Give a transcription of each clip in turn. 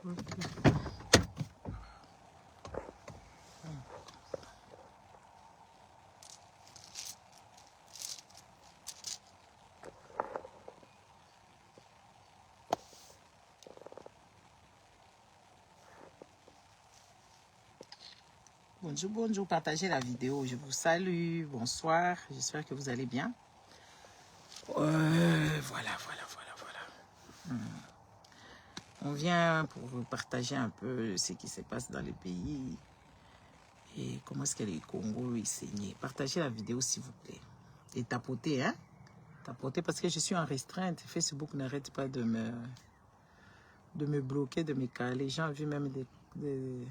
Bonjour, bonjour, partagez la vidéo. Je vous salue, bonsoir, j'espère que vous allez bien. Voilà. On vient pour vous partager un peu ce qui se passe dans le pays et comment est-ce que les Congo est saigné. Partagez la vidéo s'il vous plaît. Et tapotez, hein. Tapotez parce que je suis en restreinte. Facebook n'arrête pas de me bloquer, de me caler. J'ai vu même des...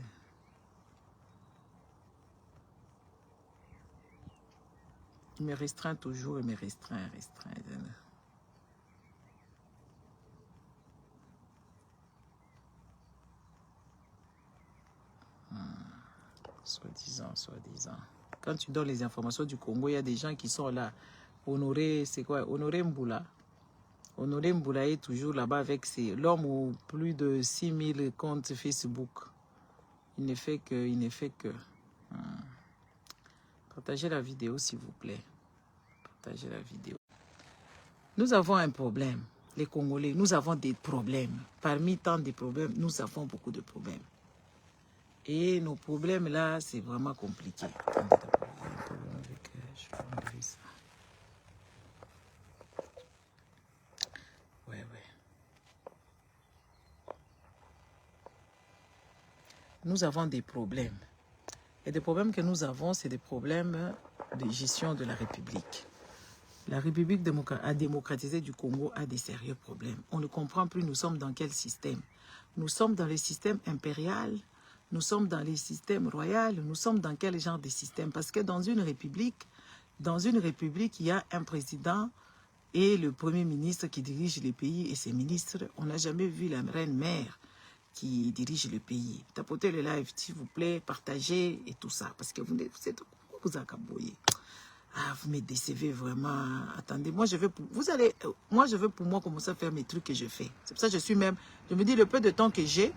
Il me restreint toujours, il me restreint. Soi-disant. Quand tu donnes les informations du Congo, il y a des gens qui sont là. Honoré, c'est quoi? Honoré Mboula. Honoré Mboula est toujours là-bas avec l'homme aux plus de 6000 comptes Facebook. Il ne fait que. Partagez la vidéo, s'il vous plaît. Partagez la vidéo. Nous avons un problème, les Congolais. Nous avons des problèmes. Parmi tant de problèmes, nous avons beaucoup de problèmes. Et nos problèmes là, c'est vraiment compliqué. Je vais enlever ça. Ouais. Nous avons des problèmes. Et des problèmes que nous avons, c'est des problèmes de gestion de la République. La République a démocratisé du Congo a des sérieux problèmes. On ne comprend plus nous sommes dans quel système. Nous sommes dans le système impérial, nous sommes dans les systèmes royaux, nous sommes dans quel genre de système? Parce que dans une république, il y a un président et le premier ministre qui dirige le pays et ses ministres. On n'a jamais vu la reine-mère qui dirige le pays. Tapotez le live, s'il vous plaît, partagez et tout ça. Parce que vous accaboyez. Ah, vous me décevez vraiment. Attendez, moi je veux pour moi commencer à faire mes trucs que je fais. C'est pour ça que je me dis le peu de temps que j'ai,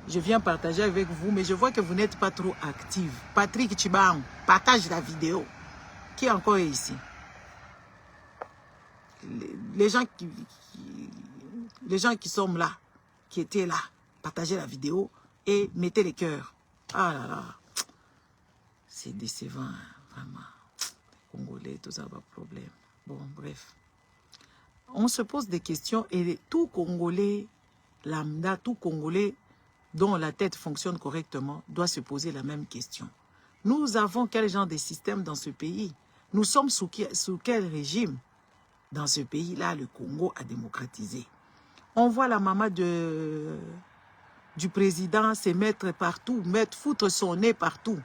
je viens partager avec vous, mais je vois que vous n'êtes pas trop active. Patrick Chibang, partage la vidéo. Qui est encore ici? Les gens qui sont là, qui étaient là, partagez la vidéo et mettez les cœurs. Ah là là, c'est décevant, hein, vraiment. Les Congolais, tout ça va problème. Bon, bref. On se pose des questions et tout Congolais lambda, tout Congolais dont la tête fonctionne correctement doit se poser la même question. Nous avons quel genre de système dans ce pays? Nous sommes sous quel régime? Dans ce pays-là, le Congo a démocratisé. On voit la maman du président se mettre partout, foutre son nez partout.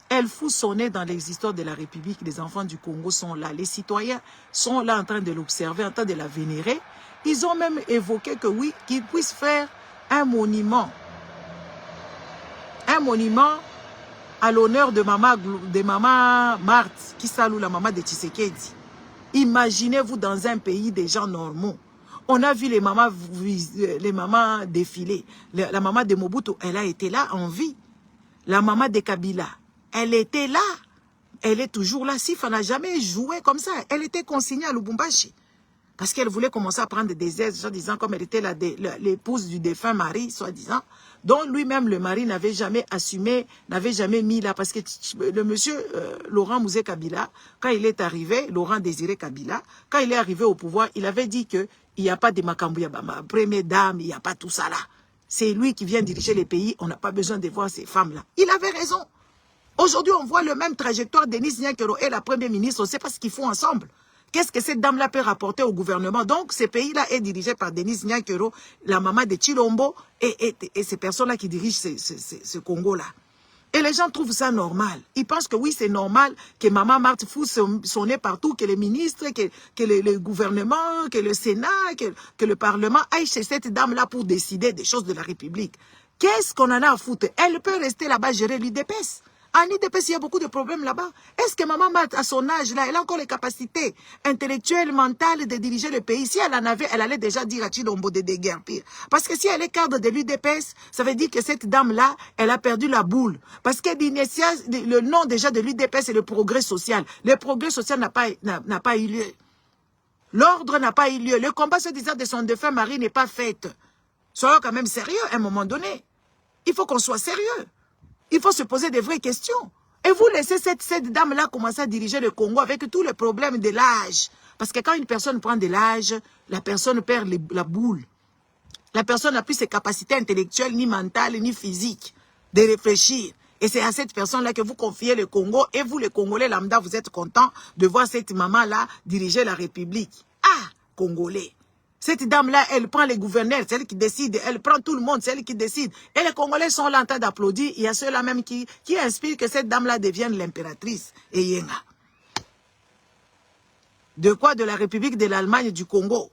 Elle fout son nez dans les histoires de la République. Les enfants du Congo sont là. Les citoyens sont là en train de l'observer, en train de la vénérer. Ils ont même évoqué que oui, qu'ils puissent faire un monument. Un monument à l'honneur de maman Marthe, qui salue la maman de Tshisekedi. Imaginez-vous dans un pays des gens normaux. On a vu les mamans défiler. La maman de Mobutu, elle a été là en vie. La maman de Kabila, elle était là. Elle est toujours là. Sifa n'a jamais joué comme ça. Elle était consignée à Lubumbashi. Parce qu'elle voulait commencer à prendre des aides, soi-disant, comme elle était l'épouse du défunt mari, soi-disant, dont lui-même, le mari, n'avait jamais assumé, n'avait jamais mis là. Parce que le monsieur Laurent Mouzé Kabila, quand il est arrivé, Laurent Désiré Kabila, quand il est arrivé au pouvoir, il avait dit qu'il n'y a pas de Makambouya, première dame, il n'y a pas tout ça là. C'est lui qui vient diriger les pays, on n'a pas besoin de voir ces femmes-là. Il avait raison. Aujourd'hui, on voit le même trajectoire. Denis Nyakero et la première ministre, on ne sait pas ce qu'ils font ensemble. Qu'est-ce que cette dame-là peut rapporter au gouvernement? Donc, ce pays-là est dirigé par Denis Nyakero, la maman de Chilombo, et ces personnes-là qui dirigent ce Congo-là. Et les gens trouvent ça normal. Ils pensent que oui, c'est normal que maman Marthe fout son nez partout, que les ministres, que le gouvernement, que le Sénat, que le Parlement aillent chez cette dame-là pour décider des choses de la République. Qu'est-ce qu'on en a à foutre? Elle peut rester là-bas gérer l'UDPS. En IDPS, il y a beaucoup de problèmes là-bas. Est-ce que maman Mat, à son âge, là, elle a encore les capacités intellectuelles, mentales de diriger le pays? Si elle en avait, elle allait déjà dire à Chilombo de déguerpir. Parce que si elle est cadre de l'UDPS, ça veut dire que cette dame-là, elle a perdu la boule. Parce que le nom déjà de l'UDPS, c'est le progrès social. Le progrès social n'a pas eu lieu. L'ordre n'a pas eu lieu. Le combat se disant de son défunt mari n'est pas fait. Soyons quand même sérieux à un moment donné. Il faut qu'on soit sérieux. Il faut se poser des vraies questions. Et vous laissez cette dame-là commencer à diriger le Congo avec tous les problèmes de l'âge. Parce que quand une personne prend de l'âge, la personne perd la boule. La personne n'a plus ses capacités intellectuelles, ni mentales, ni physiques de réfléchir. Et c'est à cette personne-là que vous confiez le Congo. Et vous, les Congolais lambda, vous êtes contents de voir cette maman-là diriger la République. Ah, Congolais. Cette dame-là, elle prend les gouverneurs, c'est elle qui décide. Elle prend tout le monde, c'est elle qui décide. Et les Congolais sont là en train d'applaudir. Il y a ceux-là même qui inspirent que cette dame-là devienne l'impératrice. Et Yenga. De quoi? De la République de l'Allemagne du Congo.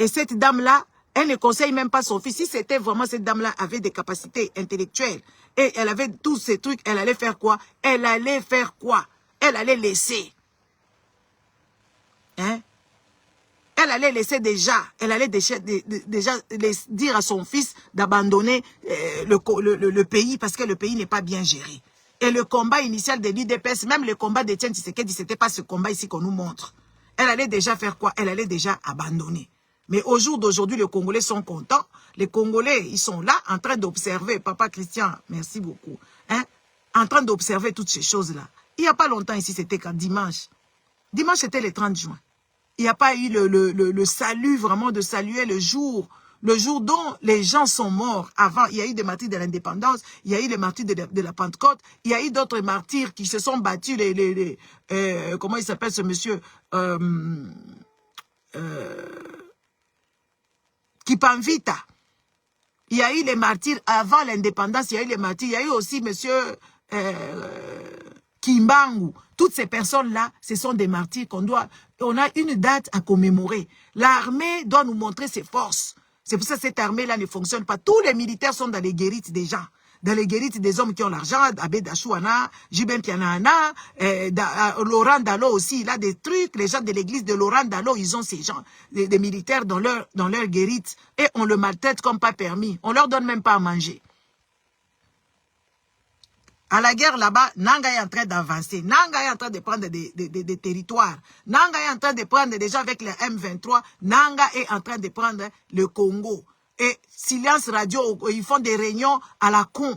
Et cette dame-là, elle ne conseille même pas son fils. Si c'était vraiment cette dame-là avait des capacités intellectuelles et elle avait tous ces trucs, elle allait faire quoi? Elle allait faire quoi? Elle allait laisser. Hein? Elle allait laisser déjà, elle allait déjà dire à son fils d'abandonner le pays parce que le pays n'est pas bien géré. Et le combat initial de l'UDPS, même le combat de Tiens Tshisekedi, ce n'était pas ce combat ici qu'on nous montre. Elle allait déjà faire quoi? Elle allait déjà abandonner. Mais au jour d'aujourd'hui, les Congolais sont contents. Les Congolais, ils sont là en train d'observer. Papa Christian, merci beaucoup. Hein? En train d'observer toutes ces choses-là. Il n'y a pas longtemps ici, c'était quand dimanche. Dimanche, c'était le 30 juin. Il n'y a pas eu le salut, vraiment de saluer le jour dont les gens sont morts. Avant, il y a eu des martyrs de l'indépendance, il y a eu les martyrs de la Pentecôte, il y a eu d'autres martyrs qui se sont battus, comment il s'appelle ce monsieur Kipanvita. Il y a eu les martyrs avant l'indépendance, il y a eu les martyrs, il y a eu aussi monsieur Kimbangu. Toutes ces personnes-là, ce sont des martyrs on a une date à commémorer. L'armée doit nous montrer ses forces. C'est pour ça que cette armée-là ne fonctionne pas. Tous les militaires sont dans les guérites des gens. Dans les guérites des hommes qui ont l'argent, Abed Dachouana, Jibem Pianana, Laurent Dallot aussi, il a des trucs. Les gens de l'église de Laurent Dallot, ils ont ces gens, des militaires dans leur guérite. Et on le maltraite comme pas permis. On leur donne même pas à manger. À la guerre là-bas, Nanga est en train d'avancer. Nanga est en train de prendre des territoires. Nanga est en train de prendre des gens avec les M23. Nanga est en train de prendre le Congo. Et silence radio, ils font des réunions à la con.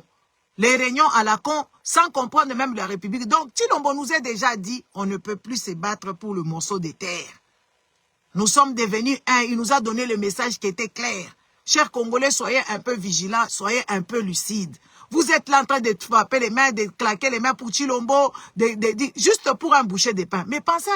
Les réunions à la con, sans comprendre même la République. Donc, Chilombo nous a déjà dit, on ne peut plus se battre pour le morceau de terre. Nous sommes devenus un. Il nous a donné le message qui était clair. Chers Congolais, soyez un peu vigilants, soyez un peu lucides. Vous êtes là en train de frapper les mains, de claquer les mains pour Chilombo, juste pour un bouchée de pain. Mais pensez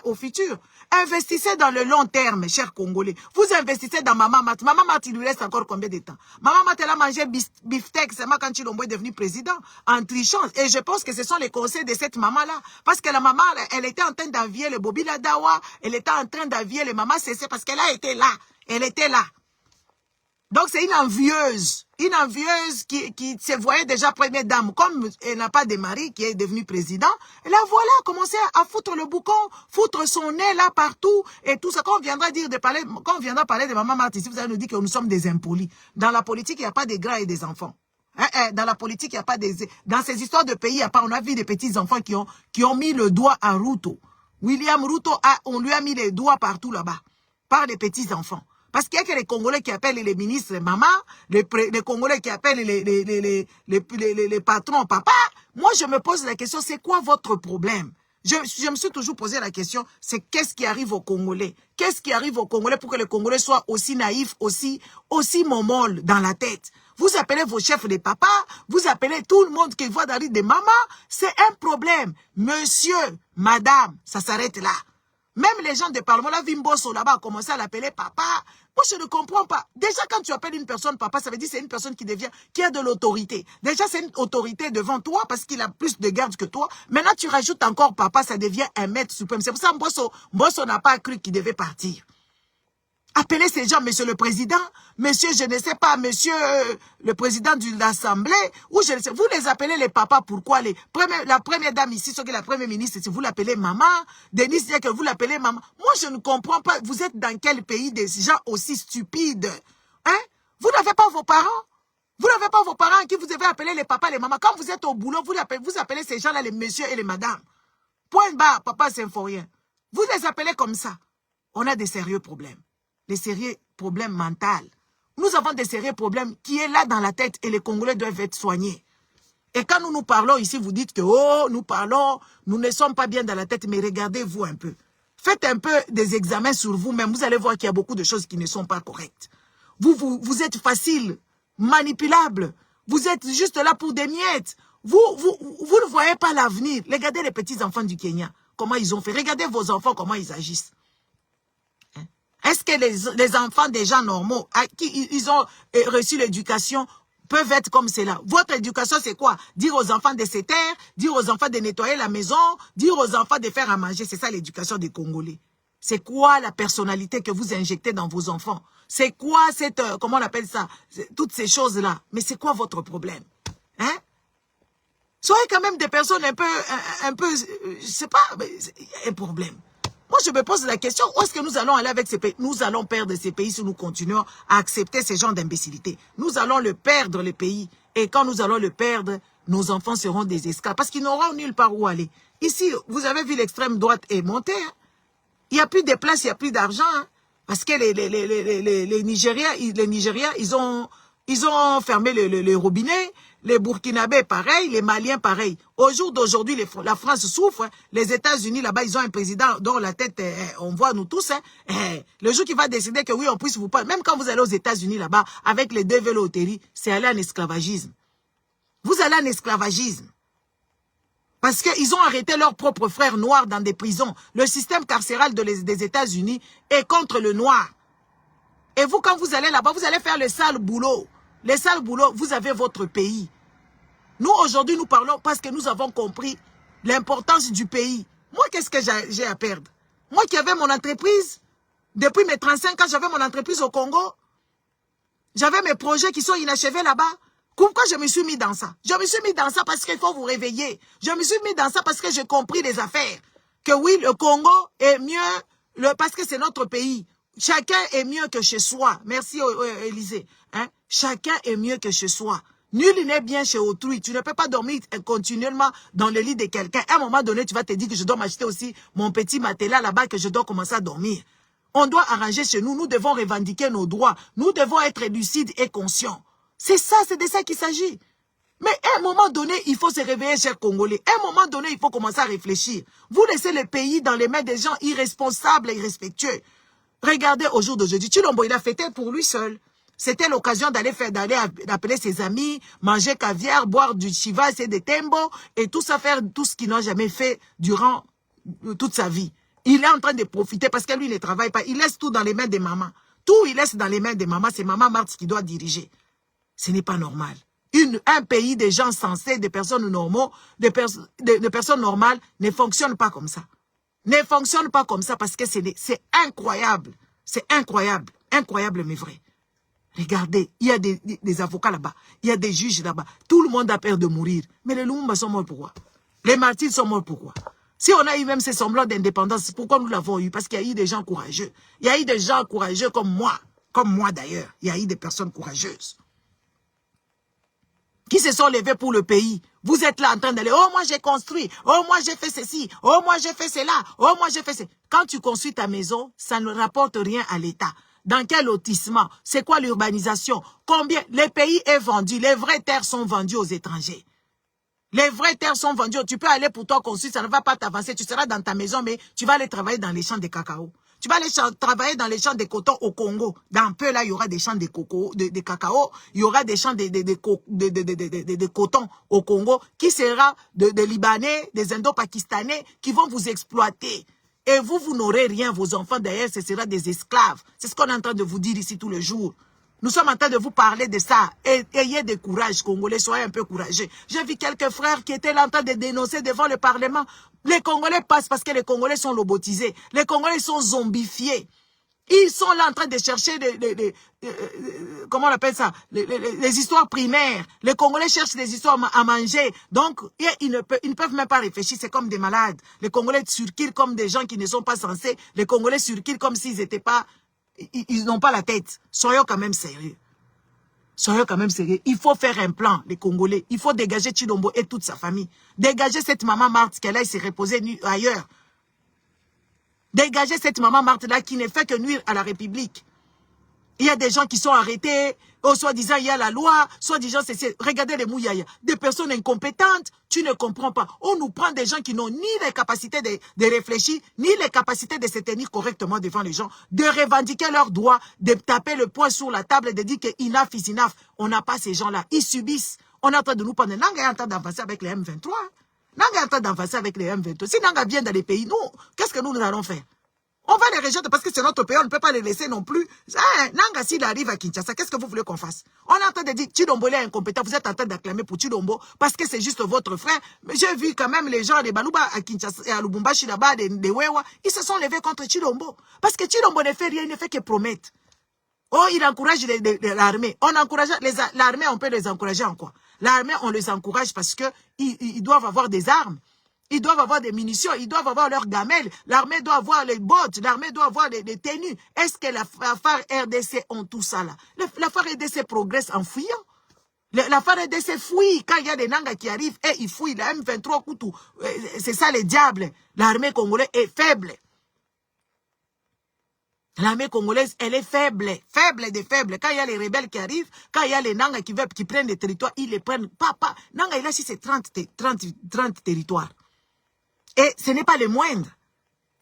au futur. Investissez dans le long terme, chers Congolais. Vous investissez dans Maman Mat. Maman Mat, il lui reste encore combien de temps? Maman Mat, elle a mangé beefsteak seulement quand Chilombo est devenu président, en trichant. Et je pense que ce sont les conseils de cette maman-là. Parce que la maman, elle était en train d'envier le Bobby Ladawa, elle était en train d'envier les mamans CC parce qu'elle a été là. Elle était là. Donc, c'est une envieuse qui se voyait déjà première dame. Comme elle n'a pas de mari qui est devenu président, et là, voilà, commencer à foutre le boucan, foutre son nez là partout, et tout ça. Quand on viendra parler de Maman Marti, si vous allez nous dire que nous sommes des impolis. Dans la politique, il n'y a pas des grands et des enfants. Dans la politique, il n'y a pas dans ces histoires de pays, il n'y a pas, on a vu des petits-enfants qui ont mis le doigt à Ruto. William Ruto, on lui a mis les doigts partout là-bas, par les petits-enfants. Parce qu'il y a que les Congolais qui appellent les ministres maman, les Congolais qui appellent les patrons papa. Moi, je me pose la question, c'est quoi votre problème? Je me suis toujours posé la question, c'est qu'est-ce qui arrive aux Congolais? Qu'est-ce qui arrive aux Congolais pour que les Congolais soient aussi naïfs, aussi momolles dans la tête? Vous appelez vos chefs des papas, vous appelez tout le monde qui voit dans des mamans, c'est un problème. Monsieur, madame, ça s'arrête là. Même les gens du Parlement, la Vimboso là-bas a commencé à l'appeler papa. Moi, je ne comprends pas. Déjà, quand tu appelles une personne papa, ça veut dire que c'est une personne qui a de l'autorité. Déjà, c'est une autorité devant toi parce qu'il a plus de garde que toi. Maintenant, tu rajoutes encore papa, ça devient un maître suprême. C'est pour ça que Mbosso n'a pas cru qu'il devait partir. Appelez ces gens, monsieur le président, monsieur, je ne sais pas, monsieur le président de l'Assemblée, ou je ne sais, vous les appelez les papas, pourquoi la première dame ici, ce que la première ministre, si vous l'appelez maman, Denis dit que vous l'appelez maman. Moi, je ne comprends pas, vous êtes dans quel pays des gens aussi stupides? Hein? Vous n'avez pas vos parents? Vous n'avez pas vos parents qui vous devez appeler les papas, les mamans. Quand vous êtes au boulot, vous appelez ces gens-là les messieurs et les madames. Point barre, papa symphorien. Vous les appelez comme ça. On a des sérieux problèmes. Des sérieux problèmes mentaux. Nous avons des sérieux problèmes qui est là dans la tête et les Congolais doivent être soignés. Et quand nous parlons ici, vous dites que, oh, nous parlons, nous ne sommes pas bien dans la tête, mais regardez-vous un peu. Faites un peu des examens sur vous-même, vous allez voir qu'il y a beaucoup de choses qui ne sont pas correctes. Vous êtes facile, manipulable, vous êtes juste là pour des miettes. Vous ne voyez pas l'avenir. Regardez les petits-enfants du Kenya, comment ils ont fait. Regardez vos enfants, comment ils agissent. Est-ce que les enfants des gens normaux, à qui ils ont reçu l'éducation, peuvent être comme cela? Votre éducation, c'est quoi? Dire aux enfants de se taire, dire aux enfants de nettoyer la maison, dire aux enfants de faire à manger. C'est ça l'éducation des Congolais. C'est quoi la personnalité que vous injectez dans vos enfants? C'est quoi cette, comment on appelle ça? Toutes ces choses-là. Mais c'est quoi votre problème? Hein? Soyez quand même des personnes un peu, je sais pas, il y a un problème. Moi, je me pose la question, où est-ce que nous allons aller avec ces pays? Nous allons perdre ces pays si nous continuons à accepter ces genres d'imbécilité. Nous allons le perdre, le pays. Et quand nous allons le perdre, nos enfants seront des esclaves. Parce qu'ils n'auront nulle part où aller. Ici, vous avez vu l'extrême droite est montée. Hein? Il n'y a plus de place, il n'y a plus d'argent. Hein? Parce que les Nigériens, ils ont fermé le robinet. Les Burkinabés, pareil. Les Maliens, pareil. Au jour d'aujourd'hui, la France souffre. Hein. Les États-Unis, là-bas, ils ont un président dont la tête, on voit nous tous. Hein. Le jour qui va décider que oui, on puisse vous parler. Même quand vous allez aux États-Unis, là-bas, avec les deux véloteries, c'est aller en esclavagisme. Vous allez en esclavagisme. Parce qu'ils ont arrêté leurs propres frères noirs dans des prisons. Le système carcéral des États-Unis est contre le noir. Et vous, quand vous allez là-bas, vous allez faire le sale boulot. Le sale boulot, vous avez votre pays. Nous, aujourd'hui, nous parlons parce que nous avons compris l'importance du pays. Moi, qu'est-ce que j'ai à perdre? Moi qui avais mon entreprise, depuis mes 35 ans, j'avais mon entreprise au Congo. J'avais mes projets qui sont inachevés là-bas. Pourquoi je me suis mis dans ça? Je me suis mis dans ça parce qu'il faut vous réveiller. Je me suis mis dans ça parce que j'ai compris les affaires. Que oui, le Congo est mieux, parce que c'est notre pays. Chacun est mieux que chez soi. Merci, Élysée. Hein? Chacun est mieux que chez soi. Nul n'est bien chez autrui. Tu ne peux pas dormir continuellement dans le lit de quelqu'un. À un moment donné, tu vas te dire que je dois m'acheter aussi mon petit matelas là-bas, que je dois commencer à dormir. On doit arranger chez nous. Nous devons revendiquer nos droits. Nous devons être lucides et conscients. C'est ça, c'est de ça qu'il s'agit. Mais à un moment donné, il faut se réveiller, chers Congolais. À un moment donné, il faut commencer à réfléchir. Vous laissez le pays dans les mains des gens irresponsables et irrespectueux. Regardez au jour d'aujourd'hui, Chilombo, il a fêté pour lui seul. C'était l'occasion d'aller appeler ses amis, manger caviar, boire du chivas et des tembo, et tout ça, faire tout ce qu'il n'a jamais fait durant toute sa vie. Il est en train de profiter parce que lui, il ne travaille pas. Il laisse tout dans les mains des mamans. Tout, il laisse dans les mains des mamans. C'est Maman Marthe qui doit diriger. Ce n'est pas normal. Un pays de gens sensés, des personnes normaux, de personnes normales ne fonctionne pas comme ça. Ne fonctionne pas comme ça parce que c'est incroyable. C'est incroyable. Incroyable mais vrai. Regardez, il y a des avocats là-bas. Il y a des juges là-bas. Tout le monde a peur de mourir. Mais les Lumumba sont morts pourquoi? Les martyrs sont morts pourquoi? Si on a eu même ces semblants d'indépendance, pourquoi nous l'avons eu? Parce qu'il y a eu des gens courageux. Il y a eu des gens courageux comme moi d'ailleurs. Il y a eu des personnes courageuses qui se sont levés pour le pays. Vous êtes là en train d'aller, oh moi j'ai construit, oh moi j'ai fait ceci, oh moi j'ai fait cela, oh moi j'ai fait ceci. Quand tu construis ta maison, ça ne rapporte rien à l'État. Dans quel lotissement? C'est quoi l'urbanisation? Combien? Les pays est vendu, les vraies terres sont vendues aux étrangers. Les vraies terres sont vendues. Tu peux aller pour toi construire, ça ne va pas t'avancer. Tu seras dans ta maison, mais tu vas aller travailler dans les champs de cacao. Tu vas aller travailler dans les champs de coton au Congo. Dans un peu là, il y aura des champs de coco, de cacao. Il y aura des champs de coton au Congo qui sera des Libanais, des Indo-Pakistanais qui vont vous exploiter. Et vous n'aurez rien. Vos enfants derrière, ce sera des esclaves. C'est ce qu'on est en train de vous dire ici tous les jours. Nous sommes en train de vous parler de ça. Ayez de courage, Congolais, soyez un peu courageux. J'ai vu quelques frères qui étaient là en train de dénoncer devant le Parlement. Les Congolais passent parce que les Congolais sont lobotisés. Les Congolais sont zombifiés. Ils sont là en train de chercher comment on appelle ça, les histoires primaires. Les Congolais cherchent des histoires à manger. Donc, ils ne peuvent même pas réfléchir. C'est comme des malades. Les Congolais circulent comme des gens qui ne sont pas censés. Les Congolais circulent comme s'ils n'étaient pas... Ils n'ont pas la tête. Soyons quand même sérieux. Soyons quand même sérieux. Il faut faire un plan, les Congolais. Il faut dégager Tshilombo et toute sa famille. Dégager cette maman Marthe qu'elle aille se reposer ailleurs. Dégager cette maman Marthe-là qui ne fait que nuire à la République. Il y a des gens qui sont arrêtés, soi-disant il y a la loi, soi-disant c'est... Regardez les mouyaya, des personnes incompétentes, tu ne comprends pas. On nous prend des gens qui n'ont ni les capacités de réfléchir, ni les capacités de se tenir correctement devant les gens, de revendiquer leurs droits, de taper le poing sur la table et de dire que enough is enough. On n'a pas ces gens-là, ils subissent. On est en train de nous prendre. Nanga est en train d'avancer avec les M23. Nanga est en train d'avancer avec les M23. Si Nanga vient dans les pays, nous, qu'est-ce que nous allons faire? On va les rejeter parce que c'est notre pays, on ne peut pas les laisser non plus. Nanga, s'il arrive à Kinshasa, qu'est-ce que vous voulez qu'on fasse? On est en train de dire, Tshilombo est incompétent, vous êtes en train d'acclamer pour Tshilombo parce que c'est juste votre frère. Mais j'ai vu quand même les gens, les Balouba à Kinshasa, à Lubumbashi là-bas, des Wewa, ils se sont levés contre Tshilombo. Parce que Tshilombo ne fait rien, il ne fait que promettre. Oh, il encourage l'armée. On encourage l'armée, on peut les encourager en quoi? L'armée, on les encourage parce que ils doivent avoir des armes. Ils doivent avoir des munitions, ils doivent avoir leurs gamelles. L'armée doit avoir les bottes, l'armée doit avoir les tenues. Est-ce que la FARC RDC ont tout ça là? La FARC RDC progresse en fouillant. La FARC RDC fouille. Quand il y a des Nangas qui arrivent, et ils fouillent. La M23 Koutou, c'est ça les diables. L'armée congolaise est faible. L'armée congolaise, elle est faible. Faible des faibles. Quand il y a les rebelles qui arrivent, quand il y a les Nangas qui prennent des territoires, ils les prennent. Papa, Nanga, il a si c'est 30 territoires. Et ce n'est pas les moindres.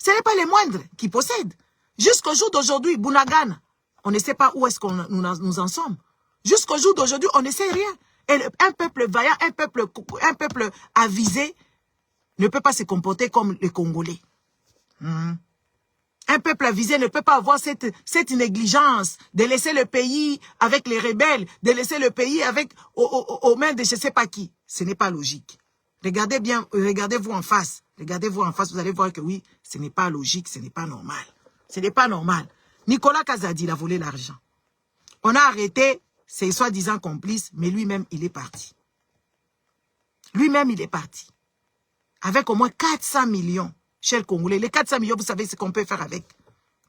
Ce n'est pas les moindres qui possèdent. Jusqu'au jour d'aujourd'hui, Bunagana, on ne sait pas où est-ce qu'on nous en sommes. Jusqu'au jour d'aujourd'hui, on ne sait rien. Et un peuple vaillant, un peuple avisé ne peut pas se comporter comme les Congolais. Un peuple avisé ne peut pas avoir cette négligence de laisser le pays avec les rebelles, de laisser le pays aux mains de je ne sais pas qui. Ce n'est pas logique. Regardez bien, regardez-vous en face. Regardez-vous en face, vous allez voir que oui, ce n'est pas logique, ce n'est pas normal. Ce n'est pas normal. Nicolas Kazadi, il a volé l'argent. On a arrêté ses soi-disant complices, mais lui-même, il est parti. Lui-même, il est parti. Avec au moins 400 millions, chers Congolais. Les 400 millions, vous savez ce qu'on peut faire avec.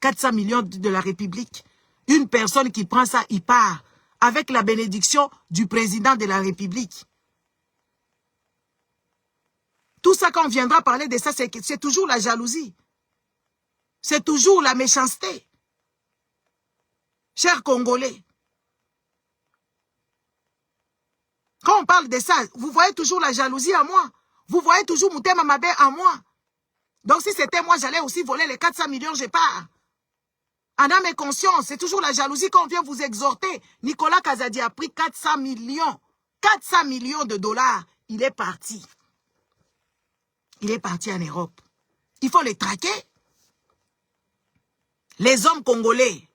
400 millions de la République. Une personne qui prend ça, il part. Avec la bénédiction du président de la République. Tout ça, quand on viendra parler de ça, c'est toujours la jalousie. C'est toujours la méchanceté. Chers Congolais, quand on parle de ça, vous voyez toujours la jalousie en moi. Vous voyez toujours Moutema Mabe en moi. Donc si c'était moi, j'allais aussi voler les 400 millions, je pars. En âme et conscience, c'est toujours la jalousie quand on vient vous exhorter. Nicolas Kazadi a pris 400 millions. 400 millions de dollars. Il est parti. Il est parti en Europe. Il faut les traquer. Les hommes congolais,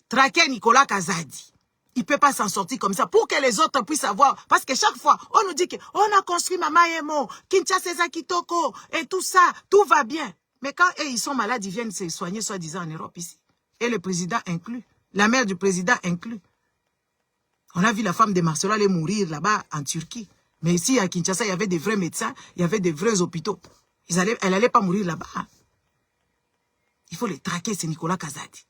traquer Nicolas Kazadi. Il ne peut pas s'en sortir comme ça pour que les autres puissent savoir. Parce que chaque fois, on nous dit qu'on a construit Mama Yemo, Kinshasa Kitoko et tout ça, tout va bien. Mais quand ils sont malades, ils viennent se soigner soi-disant en Europe ici. Et le président inclus. La mère du président inclus. On a vu la femme de Marcelo aller mourir là-bas en Turquie. Mais ici, à Kinshasa, il y avait des vrais médecins, il y avait des vrais hôpitaux. Elle n'allait pas mourir là-bas. Il faut les traquer, c'est Nicolas Kazadi.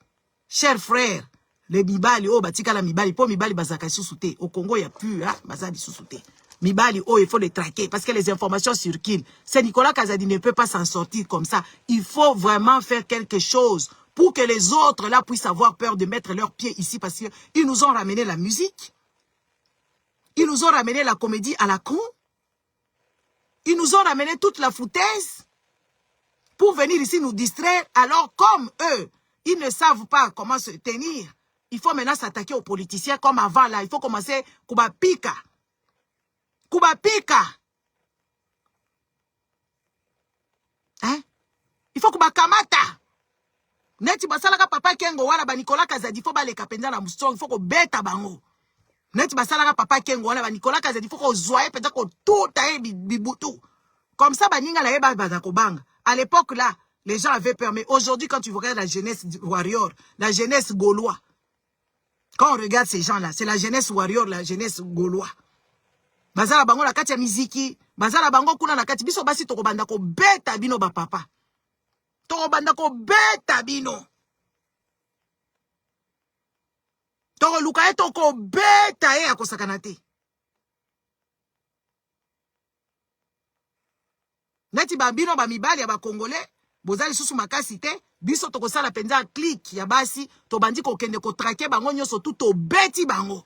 Chers frères, les Mibali, oh, batika la Mibali, pour Mibali, bazaka sous-souté. Au Congo, il n'y a plus, hein, bazadi sous-souté. Mibali, oh, il faut les traquer, parce que les informations circulent. C'est Nicolas Kazadi ne peut pas s'en sortir comme ça. Il faut vraiment faire quelque chose pour que les autres, là, puissent avoir peur de mettre leurs pieds ici, parce qu'ils nous ont ramené la musique. Ils nous ont ramené la comédie à la con. Ils nous ont ramené toute la foutaise pour venir ici nous distraire. Alors, comme eux, ils ne savent pas comment se tenir, il faut maintenant s'attaquer aux politiciens comme avant. Là, il faut commencer Kuba Pika. Kuba Pika. Hein? Il faut Kuba Kamata. Neti basalaka papa Kengo wana ba Nicolas Kazadi, il faut ba le kapenza la mouston, il faut ko beta bango. Net basalaka papa Kengo wana ba Nicolas Kazadi faut ko zoye peut-être ko tout aé bibutu. Comme ça ba ninga la yeba ba ko banga. À l'époque là, Les gens avaient peur. Mais aujourd'hui, quand tu regardes la jeunesse warrior, la jeunesse gaulois, quand on regarde ces gens-là, c'est la jeunesse warrior, la jeunesse gaulois. Bazala bango la kati ya miziki, bazala bango kuna na kati biso basi toko banda ko beta bino ba papa. Toko banda ko beta bino. Toko luka toko beta e akosakana te. Neti ba bino ba mibali ya ba congolais, bozali susu makasi te, biso toko sala penza click ya basi, to bandi ko kende ko traquer bango nyoso tout to beti bango.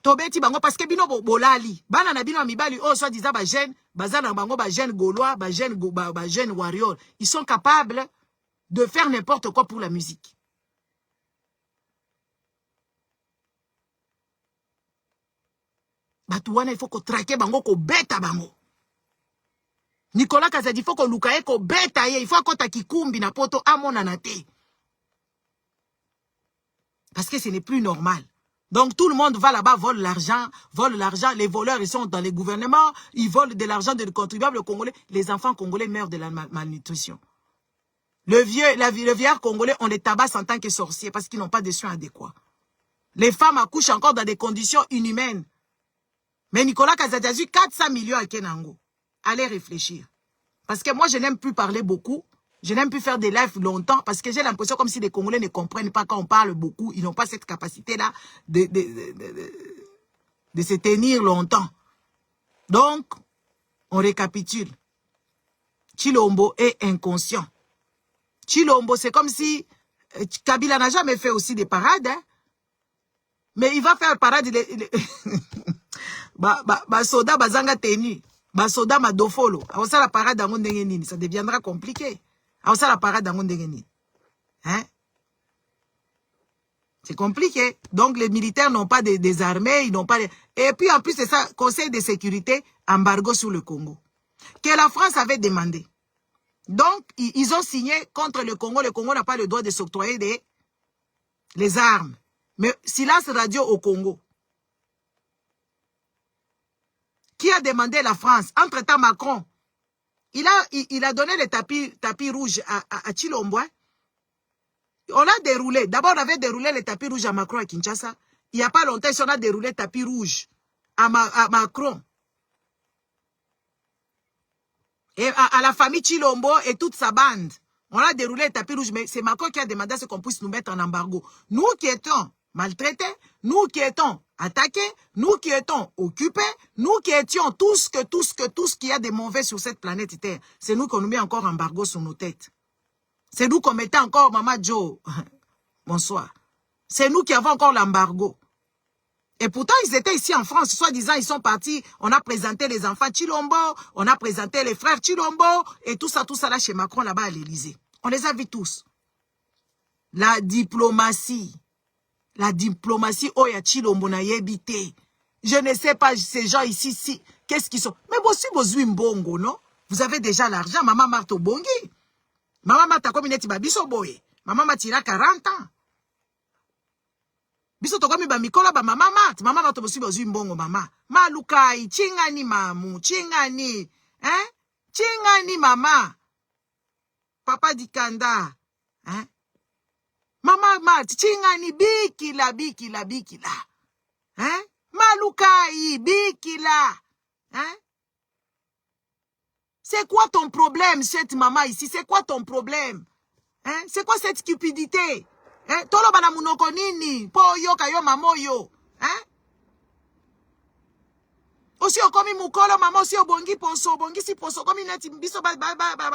Tobeti bango parce que bino bolali bana na bino mibali oh soit disant ba jeune bazana bango ba jeune gaulois ba jeune warrior, ils sont capables de faire n'importe quoi pour la musique. Batouana il faut qu'on traque bango ko beta bango. Nicolas Kazadi il faut qu'on lukaye ko beta ye, il faut qu'on ta kikumbi na poto amona na te. Parce que ce n'est plus normal. Donc tout le monde va là-bas, vole l'argent, les voleurs, ils sont dans les gouvernements, ils volent de l'argent des contribuables congolais. Les enfants congolais meurent de la malnutrition. Le vieillard congolais, on les tabasse en tant que sorciers parce qu'ils n'ont pas de soins adéquats. Les femmes accouchent encore dans des conditions inhumaines. Mais Nicolas Kazadi a eu 400 millions à Kenango. Allez réfléchir. Parce que moi, je n'aime plus parler beaucoup. Je n'aime plus faire des lives longtemps parce que j'ai l'impression comme si les Congolais ne comprennent pas quand on parle beaucoup. Ils n'ont pas cette capacité-là de se tenir longtemps. Donc, on récapitule. Tshilombo est inconscient. Tshilombo, c'est comme si Kabila n'a jamais fait aussi des parades. Hein? Mais il va faire parade. Soda bazanga tenu. Soda madofolo. Alors ça, la parade dans le ça deviendra compliqué. Alors ça, la parade dans le hein? C'est compliqué. Donc, les militaires n'ont pas des armées, ils n'ont pas... Et puis, en plus, c'est ça, Conseil de sécurité, embargo sur le Congo. Que la France avait demandé. Donc, ils ont signé contre le Congo. Le Congo n'a pas le droit de s'octroyer les armes. Mais silence radio au Congo. Qui a demandé la France? Entre-temps, Macron, il a donné le tapis rouge à Tshilombo. Hein? On a déroulé. D'abord, on avait déroulé le tapis rouge à Macron à Kinshasa. Il n'y a pas longtemps, on a déroulé le tapis rouge à Macron. Et à la famille Tshilombo et toute sa bande. On a déroulé le tapis rouge, mais c'est Macron qui a demandé à ce qu'on puisse nous mettre en embargo. Nous qui étions maltraités, nous qui étions attaqués, nous qui étions occupés, nous qui étions tout ce qu'il y a de mauvais sur cette planète Terre. C'est nous qu'on nous met encore embargo sur nos têtes. C'est nous qu'on mettait encore Maman Joe. Bonsoir. C'est nous qui avons encore l'embargo. Et pourtant, ils étaient ici en France. Soi-disant, ils sont partis. On a présenté les enfants Tshilombo. On a présenté les frères Tshilombo. Et tout ça là chez Macron, là-bas à l'Élysée. On les a vus tous. La diplomatie. La diplomatie, oh, ya Tshilombo na yebite. Je ne sais pas, ces gens ici, qu'est-ce qu'ils sont? Mais vous aussi, mbongo, non? Vous avez déjà l'argent. Maman Marthe Bongi. Maman Marthe a comme une biso boye. Maman Marthe il a 40 ans. Biso to comme ba mikola ba maman Marthe. Maman Marthe aussi bozui mbongo mama. Malukai, chingani mamu, chingani. Hein? Chingani mama. Papa Dikanda. Hein? Maman Marthe, chingani bikila. Hein? Malukai, bikila. Hein? C'est quoi ton problème, cette maman ici? C'est quoi ton problème? Hein? C'est quoi cette cupidité? Hein? Tolo bana munoko nini? Po yo kayo mamoyo. Hein? Aussi okomi mukolo maman aussi obongi poso si poso komi neti biso ba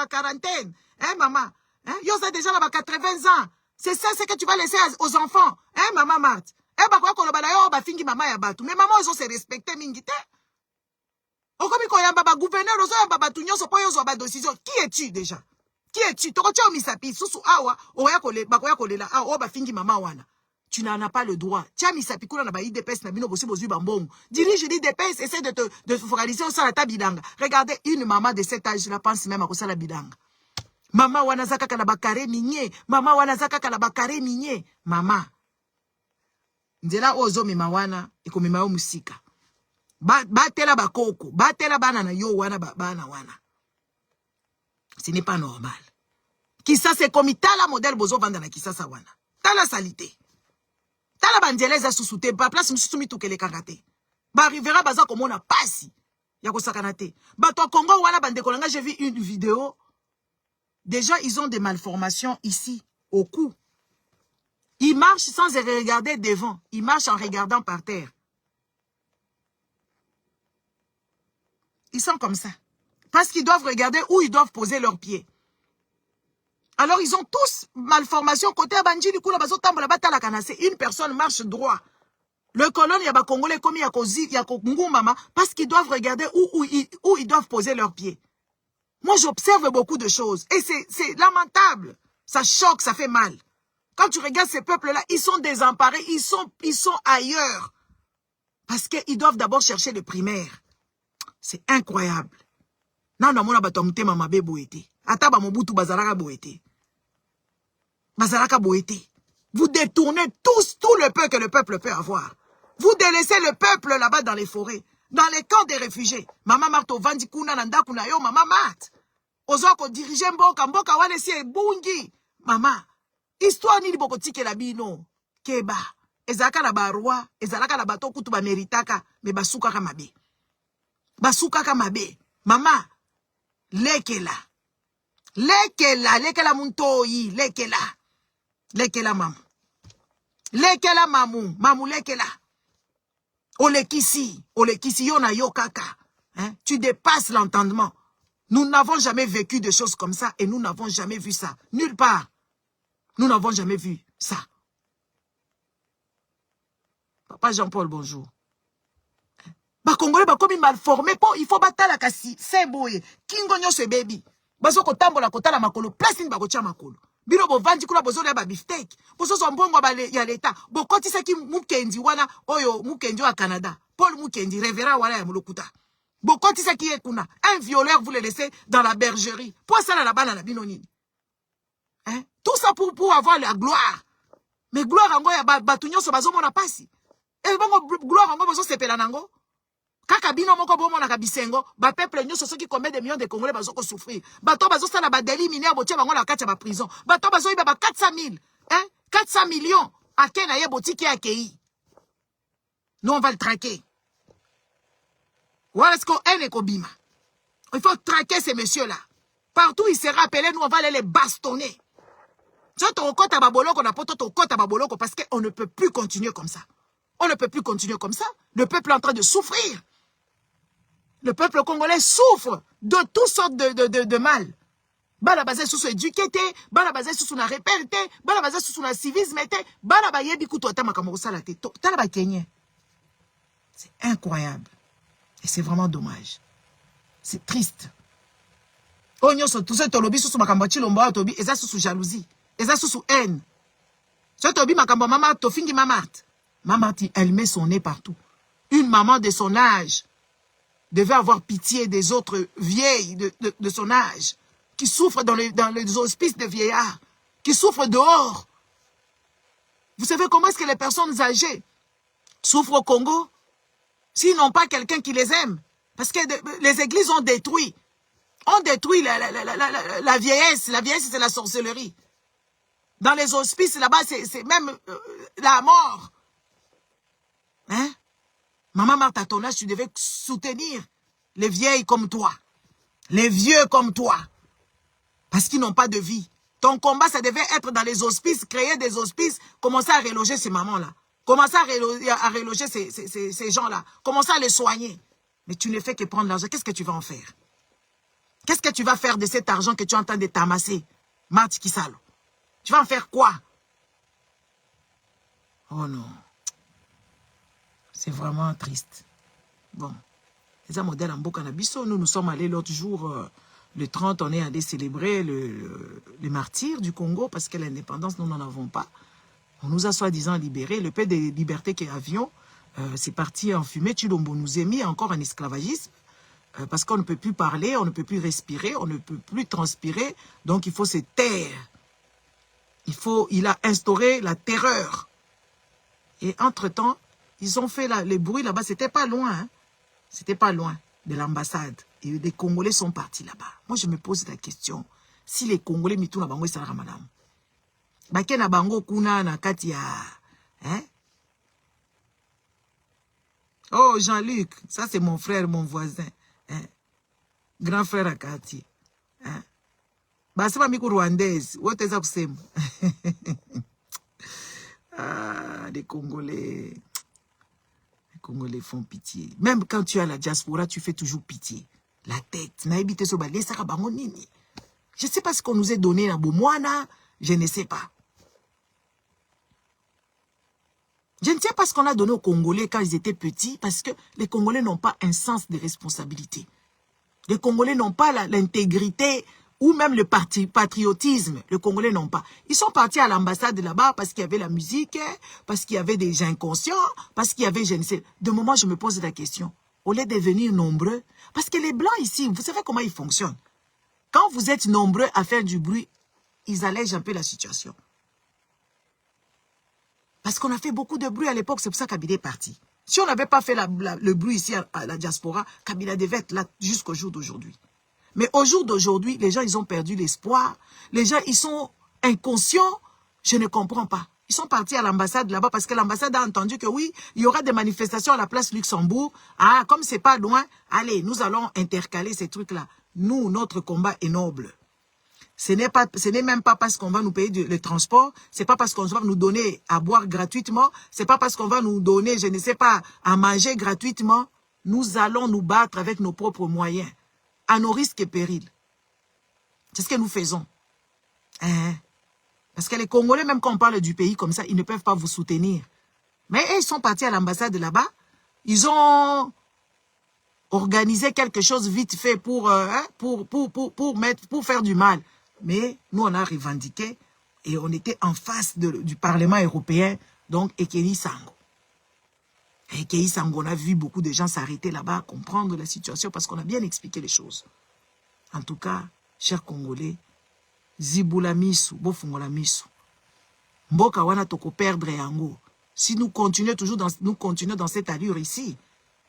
quarantaine. Hein maman? Hein? Yo ça déjà ba 80 ans. C'est ça ce que tu vas laisser aux enfants. Hein maman Marthe? Eh ba kwa koloba na yo ba fingi maman ya batu. Mais maman ils ont se respecter mingite. Okomi koyamba ba gouverneur ozo yamba batu nyonso po yo zo ba décision. Qui es-tu déjà? Qui es-tu? Tokocha misapi susu awa oya kole bakoya kolela awa ba fingi maman wana. Tu n'en as pas le droit. Tia misapi kuna na ba IDPS na bino bosi bozui bambongo. Dirige l'IDPS, essaie de te focaliser au sein de ta bidanga. Regardez, une maman de cet âge là pense même à ça la bidanga. Maman wana zaka kana bakare minye. Maman wana zaka kana bakare minye. Maman. Nzela ozo mima wana iko mima yo musika. Batela bakoko, batela bana na yo wana bana wana. Ce n'est pas normal. Kisa c'est comme tala modèle bozo vanda na kisa sawana. Tala salité. Tala bandieleza susute ba place msusumi tukele kangate. Ba rivera baza komona pasi. Yako sakanate. Ba to Congo wana bande kolanga, j'ai vu une vidéo. Déjà ils ont des malformations ici au cou. Ils marchent sans regarder devant, ils marchent en regardant par terre. Ils sont comme ça. Parce qu'ils doivent regarder où ils doivent poser leurs pieds. Alors, ils ont tous malformation. Côté Abanji, du coup, une personne marche droit. Le colon, il y a des Congolais comme il y a Mama, parce qu'ils doivent regarder où ils doivent poser leurs pieds. Moi, j'observe beaucoup de choses. Et c'est lamentable. Ça choque, ça fait mal. Quand tu regardes ces peuples-là, ils sont désemparés. Ils sont ailleurs. Parce qu'ils doivent d'abord chercher le primaire. C'est incroyable. Non, non, mon abatomte mama be boete. Ataba mobutu bazaraka boete. Bazaraka boete. Vous détournez tout le peu que le peuple peut avoir. Vous délaissez le peuple là-bas dans les forêts, dans les camps des réfugiés. Mama Marto vandi kuna nanda kuna yo mama mat. Ozoko diriger mboka wane si ebungi. Mama, histoire ni boko tike la bino. Keba. Ezalaka na barwa, ezalaka na bato kutu ba meritaka, me basuka ka mabe. Basuka ka mabe. Mama, lekela. Lekela muntoyi, lekela mamu. Lekela mamu lekela. Olekisi yona yo kaka. Hein? Tu dépasses l'entendement. Nous n'avons jamais vécu de choses comme ça et nous n'avons jamais vu ça. Nulle part. Nous n'avons jamais vu ça. Papa Jean-Paul, bonjour. Ba Congolais ba comme mal formé, il faut batala kasi, c'est boye. Kingo nyo se baby. Baso ko tambola ko tala makolo, place ni ba ko tia makolo. Bino bo vandi kula bozo ya ba beefsteak. Bozo so mbongo ba ya leta. Bo koti seki mukendi wana oyo mukendi wa Canada. Paul Mukendi révérend wana ya mulukuta. Bo koti seki ekuna. Un violeur vous le laissez dans la bergerie. Pour ça la bana na bino nini. Hein? Tout ça pour avoir la gloire. Mais gloire ango ya batunyo so bazo mona pasi. Et bongo gloire ango bozo sepela nango. Kaka bino moko bomo na kabisengo, ba peuple nyoso soki combien de millions de Congolais bazoko souffrir. Bato bazo sala ba délit mineur botia bango la kati ba prison. Bato bazo iba ba 400 000, hein? 400 millions à Kenya ye botiki akei. Nous on va le traquer. Voilà ce qu'on est kobima. Il faut traquer ces messieurs-là. Partout ils sera appelés, nous on va aller les bastonner. Parce qu'on ne peut plus continuer comme ça. On ne peut plus continuer comme ça. Le peuple est en train de souffrir. Le peuple congolais souffre de toutes sortes de mal. Bala basé sur son éduqué, bala basé sur son réperté, bala basé sur son civisme, bala baye bikuto atama kamorusa la tête. Talaba Kenyan. C'est incroyable. Et c'est vraiment dommage. C'est triste. Onyo so tout ça tolobi sous makambachi lomba tobi eza sous jalousie, eza sous haine. So tobi makamba mama tofingi mamart. Maman, elle met son nez partout. Une maman de son âge devait avoir pitié des autres vieilles de son âge, qui souffrent dans les hospices de vieillards, qui souffrent dehors. Vous savez comment est-ce que les personnes âgées souffrent au Congo s'ils n'ont pas quelqu'un qui les aime? Parce que les églises ont détruit. On détruit la vieillesse. La vieillesse, c'est la sorcellerie. Dans les hospices, là-bas, c'est même la mort. Hein? Maman Marthe, à ton âge, tu devais soutenir les vieilles comme toi. Les vieux comme toi. Parce qu'ils n'ont pas de vie. Ton combat, ça devait être dans les hospices, créer des hospices, commencer à reloger ces mamans-là. Commencer à reloger ces gens-là. Commencer à les soigner. Mais tu ne fais que prendre l'argent. Qu'est-ce que tu vas en faire? Qu'est-ce que tu vas faire de cet argent que tu es en train de t'amasser? Marthe Kisalo. Tu vas en faire quoi? Oh non. C'est vraiment triste. Bon. Les modèles en Bokanabiso, nous sommes allés l'autre jour, le 30, on est allé célébrer les martyrs du Congo parce que l'indépendance, nous n'en avons pas. On nous a soi-disant libérés. Le peu de liberté que nous avions, c'est parti en fumée. Chilombo nous a mis encore en esclavagisme parce qu'on ne peut plus parler, on ne peut plus respirer, on ne peut plus transpirer. Donc il faut se taire. Il a instauré la terreur. Et entre-temps, ils ont fait les bruits là-bas. C'était pas loin. Hein? C'était pas loin de l'ambassade. Et les Congolais sont partis là-bas. Moi, je me pose la question. Si les Congolais mitou na bango isala madame. Bake na bango kuna na kati ya hein? Oh, Jean-Luc, ça c'est mon frère, mon voisin. Hein? Grand frère à quartier. Hein? Bah, c'est pas miko rwandaise. What is up, Sem? Ah, les Congolais. Les Congolais font pitié. Même quand tu es à la diaspora, tu fais toujours pitié. La tête. Je ne sais pas ce qu'on nous a donné à Bomouana. Je ne sais pas. Je ne sais pas ce qu'on a donné aux Congolais quand ils étaient petits, parce que les Congolais n'ont pas un sens de responsabilité. Les Congolais n'ont pas l'intégrité ou même le patriotisme. Les Congolais n'ont pas. Ils sont partis à l'ambassade là-bas parce qu'il y avait la musique, parce qu'il y avait des gens inconscients, parce qu'il y avait, je ne sais. De moment, je me pose la question. Au lieu de devenir nombreux, parce que les Blancs ici, vous savez comment ils fonctionnent. Quand vous êtes nombreux à faire du bruit, ils allègent un peu la situation. Parce qu'on a fait beaucoup de bruit à l'époque, c'est pour ça que Kabila est parti. Si on n'avait pas fait le bruit ici à la diaspora, Kabila devait être là jusqu'au jour d'aujourd'hui. Mais au jour d'aujourd'hui, les gens, ils ont perdu l'espoir. Les gens, ils sont inconscients. Je ne comprends pas. Ils sont partis à l'ambassade là-bas parce que l'ambassade a entendu que oui, il y aura des manifestations à la place Luxembourg. Ah, comme c'est pas loin, allez, nous allons intercaler ces trucs-là. Nous, notre combat est noble. Ce n'est même pas parce qu'on va nous payer le transport, c'est pas parce qu'on va nous donner à boire gratuitement, c'est pas parce qu'on va nous donner, je ne sais pas, à manger gratuitement. Nous allons nous battre avec nos propres moyens, à nos risques et périls. C'est ce que nous faisons. Hein? Parce que les Congolais, même quand on parle du pays comme ça, ils ne peuvent pas vous soutenir. Mais ils sont partis à l'ambassade là-bas, ils ont organisé quelque chose vite fait pour faire du mal. Mais nous, on a revendiqué et on était en face du Parlement européen, donc Ekeni Sango. Et Ekeni Sango, on a vu beaucoup de gens s'arrêter là-bas, comprendre la situation parce qu'on a bien expliqué les choses. En tout cas, chers Congolais, Zibula misu, bofungola misu. Mboka wana toko perdre yango. Si nous continuons toujours dans cette allure ici,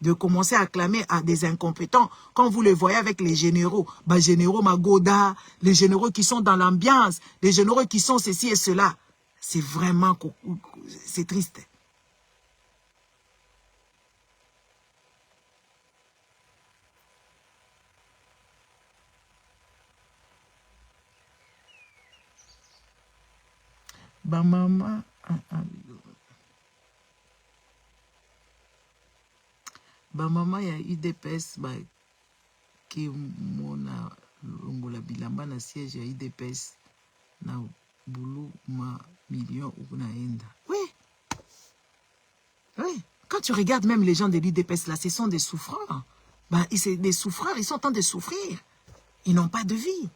de commencer à clamer à des incompétents, quand vous le voyez avec les généraux, bah, généraux Magoda, les généraux qui sont dans l'ambiance, les généraux qui sont ceci et cela, c'est vraiment, c'est triste. Bah maman, bah maman, il y a eu des pèses, bah, qui m'ont longola bilamba na siège, il y a eu des pèses, na boulot, ma million ou na enda. Oui. Oui. Quand tu regardes même les gens de l'UDPS là, ce sont des souffrants. Ben, des souffreurs, ils sont en train de souffrir. Ils n'ont pas de vie.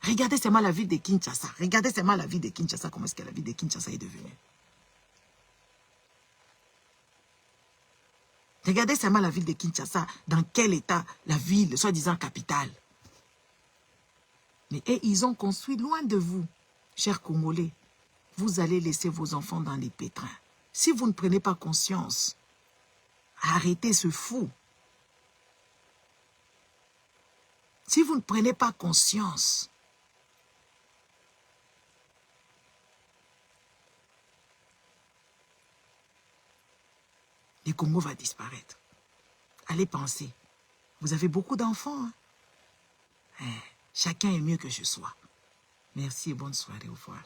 Regardez seulement la vie de Kinshasa. Regardez seulement la vie de Kinshasa, comment est-ce que la vie de Kinshasa est devenue. Regardez seulement la ville de Kinshasa, dans quel état la ville, soi-disant capitale. Mais ils ont construit loin de vous, chers Congolais. Vous allez laisser vos enfants dans les pétrins. Si vous ne prenez pas conscience, arrêtez ce fou. Si vous ne prenez pas conscience, le Congo va disparaître. Allez penser. Vous avez beaucoup d'enfants. Hein? Chacun est mieux que je sois. Merci et bonne soirée. Au revoir.